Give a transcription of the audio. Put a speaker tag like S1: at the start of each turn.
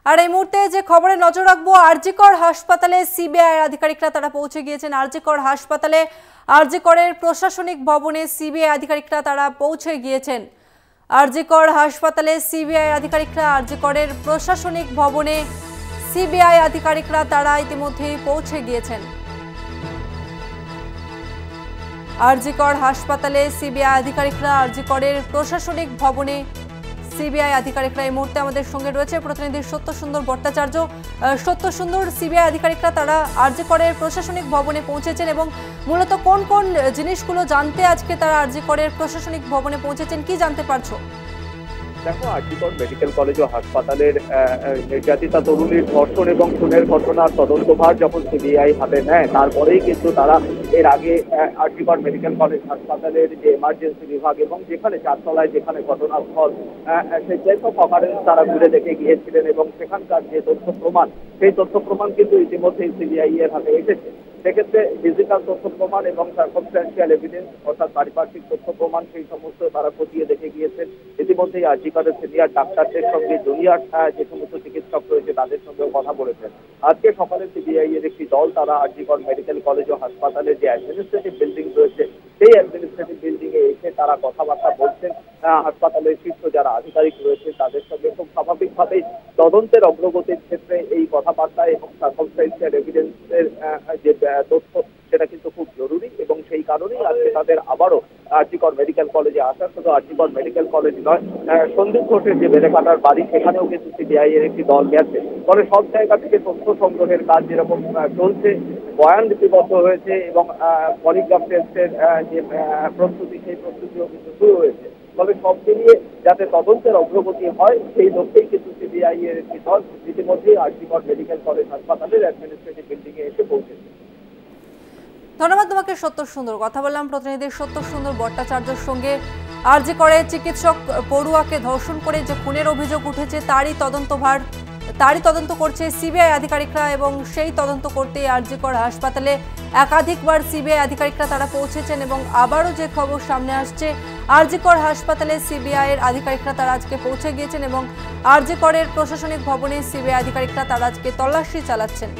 S1: আর এই মুহূর্তে যে খবরে নজর রাখবো, আরজি কর হাসপাতালে সিবিআই আধিকারিকরা তারা পৌঁছে গিয়েছেন। আরজি কর হাসপাতালে আরজি করের প্রশাসনিক ভবনে সিবিআই আধিকারিকরা তারা পৌঁছে গিয়েছেন। আরজি কর হাসপাতালে সিবিআই আধিকারিকরা আরজি করের প্রশাসনিক ভবনে সিবিআই আধিকারিকরা তারা ইতিমধ্যেই পৌঁছে গিয়েছেন। আরজি কর হাসপাতালে সিবিআই আধিকারিকরা আরজি করের প্রশাসনিক ভবনে সিবিআই আধিকারিকরা এই মুহূর্তে আমাদের সঙ্গে রয়েছে প্রতিনিধি সত্য সুন্দর ভট্টাচার্য। সত্য সুন্দর, সিবিআই আধিকারিকরা তারা আরজি করের প্রশাসনিক ভবনে পৌঁছেছেন এবং মূলত কোন কোন জিনিসগুলো জানতে আজকে তারা আরজি করের প্রশাসনিক ভবনে পৌঁছেছেন, কি জানতে পারছো?
S2: দেখো, আরজি কর মেডিকেল কলেজ ও হাসপাতালের নির্যাতিতা তরুণীর ধর্ষণ এবং খুনের ঘটনার তদন্তভার যখন সিবিআই হাতে নেয়, তারপরেই কিন্তু তারা এর আগে আরজি কর মেডিকেল কলেজ হাসপাতালের যে এমার্জেন্সি বিভাগ এবং যেখানে চারতলায় যেখানে ঘটনাস্থল, যেসব অকারেন্স তারা ঘুরে দেখে গিয়েছিলেন এবং সেখানকার যে তথ্য প্রমাণ, সেই তথ্য প্রমাণ কিন্তু ইতিমধ্যেই সিবিআই এর হাতে এসেছে। সেক্ষেত্রে ডিজিটাল তথ্য প্রমাণ এবং সার্কমস্ট্যান্সিয়াল এভিডেন্স অর্থাৎ পারিপার্শ্বিক তথ্য প্রমাণ সেই সমস্ত তারা খতিয়ে দেখে গিয়েছেন। ইতিমধ্যেই আরজি করের সিনিয়র ডাক্তারদের সঙ্গে জুনিয়র যে সমস্ত চিকিৎসক রয়েছে তাদের সঙ্গেও কথা বলেছেন। আজকে সকালে সিবিআই এর একটি দল তারা আরজি কর মেডিকেল কলেজ ও হাসপাতালের যে অ্যাডমিনিস্ট্রেটিভ বিল্ডিং রয়েছে সেই অ্যাডমিনিস্ট্রেটিভ বিল্ডিং এ এসে তারা কথাবার্তা বলছেন। হাসপাতালের শীর্ষ যারা আধিকারিক রয়েছে তাদের সঙ্গে খুব স্বাভাবিকভাবেই তদন্তের অগ্রগতির ক্ষেত্রে এই কথাবার্তা এবং সার্কমস্ট্যান্সিয়াল এভিডেন্সের যে তথ্য সেটা কিন্তু খুব জরুরি এবং সেই কারণেই আজকে তাদের আবারও আরজি কর মেডিকেল কলেজে আসা। শুধু আরজি কর মেডিকেল কলেজ নয়, সন্দীপ ঘোষের যে বেলেঘাটার বাড়ি সেখানেও কিন্তু সিবিআই এর একটি দল গেছে। ফলে সব জায়গা থেকে তথ্য সংগ্রহের কাজ যেরকম চলছে, বয়ান লিপিবদ্ধ হয়েছে এবং পলিগ্রাফ টেস্টের যে প্রস্তুতি সেই প্রস্তুতিও কিন্তু শুরু হয়েছে। তবে সব মিলিয়ে যাতে তদন্তের অগ্রগতি হয় সেই লক্ষ্যেই কিন্তু সিবিআই এর একটি দল ইতিমধ্যেই আরজি কর মেডিকেল কলেজ হাসপাতালের অ্যাডমিনিস্ট্রেটিভ বিল্ডিং এ এসে পৌঁছেছে।
S1: ধন্যবাদ তোমাকে সত্য সুন্দর। কথা বললাম প্রতিনিধি সত্য সুন্দর ভট্টাচার্যের সঙ্গে। আরজি করে চিকিৎসক পড়ুয়াকে ধর্ষণ করে যে খুনের অভিযোগ উঠেছে তারই তদন্ত করছে সিবিআই আধিকারিকরা এবং সেই তদন্ত করতে আরজি কর হাসপাতালে একাধিকবার সিবিআই আধিকারিকরা তারা পৌঁছেছেন এবং আবারও যে খবর সামনে আসছে, আরজি কর হাসপাতালে সিবিআই এর আধিকারিকরা তারা আজকে পৌঁছে গিয়েছেন এবং আরজি করের প্রশাসনিক ভবনে সিবিআই আধিকারিকরা তারা আজকে তল্লাশি চালাচ্ছেন।